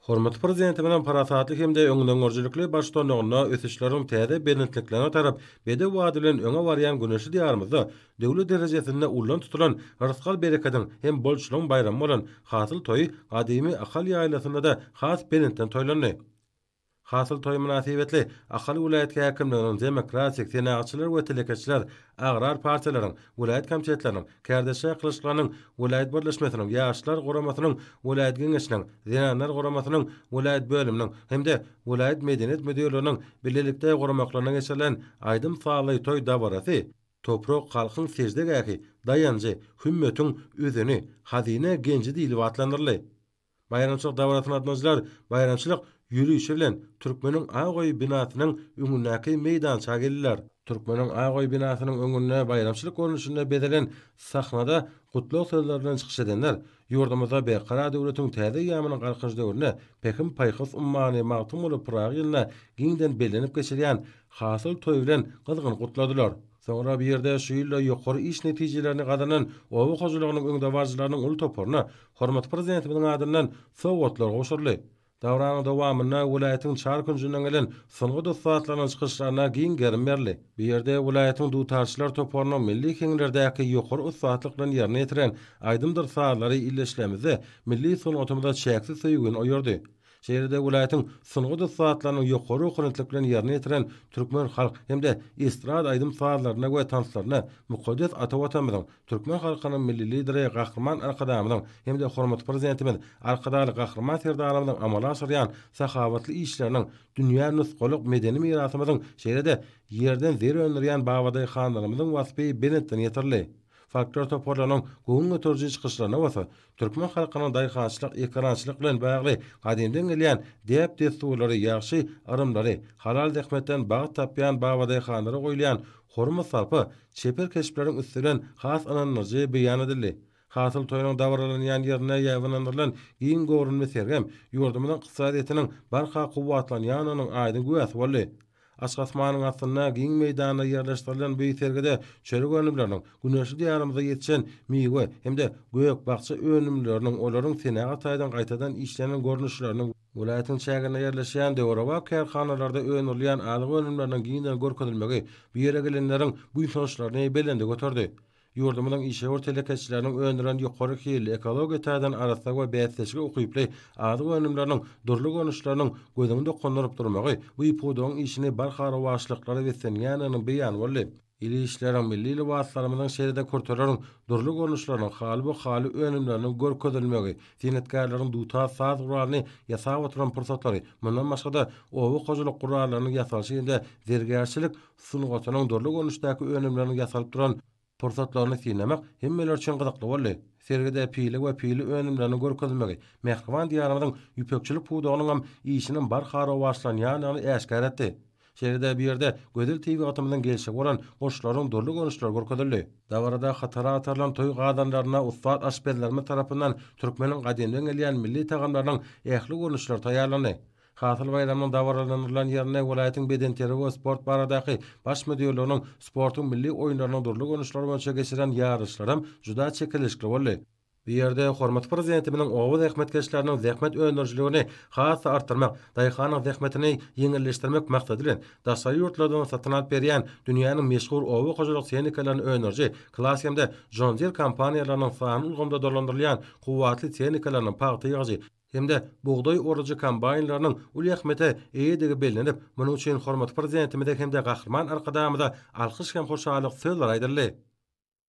Hormat prezidenti bilen parasatlyk hemde öňünden görjülükli başlanmagyna ösüşleriň täze belentliklerine tarap bede wadilen öňe barýan güneşi diýarymyzda döwlet derejesinde ulan tutulan rızkal berekadyň hem bolşularyň bayramy bolan hasyl toý gadymy ahal ýaýlasynda da has belentden toýlandy. Hasyl toý münasibetli ahali vilayet häkimleriniň demokratik senatçylar we telekeçiler agrar partiýalaryň vilayet komitetläriniň kärdeşe kılıçlarynyň vilayet birleşmesiniň ýaşlar goramasynyň vilayet geňeşiniň zenanlar goramasynyň vilayet bölüminiň hemde vilayet medeniýet müdürlüğiniň birlikde goramaklaryna geçirilen aýdym faly toý dabarasy toprak halkyň secde gäki dayanjy hümmetin özüni hazine genji diýilip atlandyrly. Bayramçylyk dawratyny atnaşylar bayramçylyk yürüyüşi bilen Türkmeniň Agoý binasynyň öňündäki meýdança geldiler. Türkmeniň Agoý binasynyň öňünde bayramçylyk görnüşinde bedelen sahnada gutluk sözlerinden çykyş edenler ýurdumyzda beqara döwletiň täze ýamynyň garkyş döwrüne pekim paýhys ummany magtum bolup Prag ýylyna giňden belenip geçirýän hasyl toý bilen gyzgyn gutladylar. Soňra bir ýerde şu ýylla ýokary iş netijelerini gadanan owa hojalygynyň öňde barjylarynyň ulu toporuna hormat prezidentimiň adyndan sowgatlar goşurly. Davranyň dowamyna vilayatyň çar künjünden gelen soňky dostatlaryň çykyşlaryna giň gerim berli. Bir ýerde vilayatyň dutarçylar toporunyň milli keňlerdäki ýokary ustatlyk bilen ýerine ýetiren aýdymdyr sahlary illeşlemizde milli sonatymyza çäksiz söýgün oýardy. Şeýerde vilayatyň soňky dostatlarynyň ýokary okunutlyk bilen ýerine ýetiren türkmen halk hemde estrad aýdym sahlaryna we tanslaryna mukaddes atawatamyň türkmen halkynyň milli lideri Gahrman Arkadamyň hemde hormat prezidentimiz Arkadaly Gahrman Serdaramyň amala aşyrýan sahawatly işleriniň dünýä nusgalyk medeni mirasymyzyň şeýerde ýerden zer öndürýän bawaday hanlarymyzyň wasfy benetden ýetirli. Faktör toporlanyň goňun götürji çykyşlaryna basa türkmen halkynyň daýhançylyk, ekrançylyk bilen bagly gadymdan gelýän dep desturlary ýaxşy arymlary halal dehmetden bagat tapýan bawaday hanlary goýulýan horma salpy çeper keşpleriň üstünden has ananyjy beýan edildi. Hasyl toýunyň dawralanýan ýerine ýawnandyrlan giň görünme sergem ýurdumyň ykdysadyýetynyň barha kuwwatlanýanynyň aýdyn güýäsi boldy. Aşgasmanyň astyna giň meýdana ýerleşdirilen bu sergede çörek önümleriniň güneşli diýarymyza ýetişen miwe hemde göýek bakça önümleriniň olaryň senaga taýdan gaýtadan işlenen görnüşlerini vilayatyň çägine ýerleşýän döwrawa kärhanalarda önürlýän alyk önümleriniň giňden görkezilmegi bu ýere gelenleriň bu soňçlaryny belende götürdi. Ýurdumyň işe telekeçileriniň öňünden ýokary hili ekologiýa taýdan arasynda we bäsleşige okuyply adyk önümleriniň durly görnüşlerini gözüňde kondurup durmagy bu ipudoň işini barhara waşlyklary wesenýanyny beýan boldy. İli işleriň milli libaslarynyň şeýrede kurtarlaryň durly görnüşlerini haly önümlerini görkezilmegi, sinetgarlaryň duta saz guralyny ýasap oturan pursatlary, mundan başga owa hojalyk guralaryny ýasaşynda zergärçilik sungatynyň durly görnüşdäki önümlerini ýasalyp duran pursatlaryny sinlemek hemmeler üçin gyzykly boldy. Sergide pili we pili önümlerini görkezmegi, mehriban diýarymyň ýüpekçilik pudogynyň işiniň barhara başlanýanyny äşkar etdi. Şeýerde bir ýerde gödel TV atymynyň gelşi bolan goşlaryň durly görnüşleri görkezildi. Dawarada hatara atarlan toý gadanlaryna ustad aşpezlermi tarapyndan türkmeniň gadymdan gelýän milli tagamlarynyň ähli görnüşleri taýýarlandy. Hasyl bayramyň dawarlanýan ýerine welaýatyň bedenteri we sport baradaky baş müdürlüğiniň sportyň milli oýunlarynyň durly görnüşleri boýunça geçiren ýarışlarym juda çekilişli boldy. Bir ýerde hormat prezidentimiň owa zähmetkeşläriniň zähmet öňürçiligini has artyrmak, daýhanyň zähmetini ýeňilleşdirmek maksady bilen daşary ýurtlardan satyn alyp berýän dünýäniň meşhur owa hojalyk tehnikalaryny öňürçi klassiýamda John Deere kompaniýalarynyň sany ulgamda dolandyrylýan kuwwatly tehnikalarynyň paýty ýagy hemde buğday orucu kombaynlarynyň ul ýahmete eýedigi bellenip, munyň üçin hormat prezidentimize hemde Gahrman Arkadamyza alkyş hem hoşallyk sözler aýdyldy.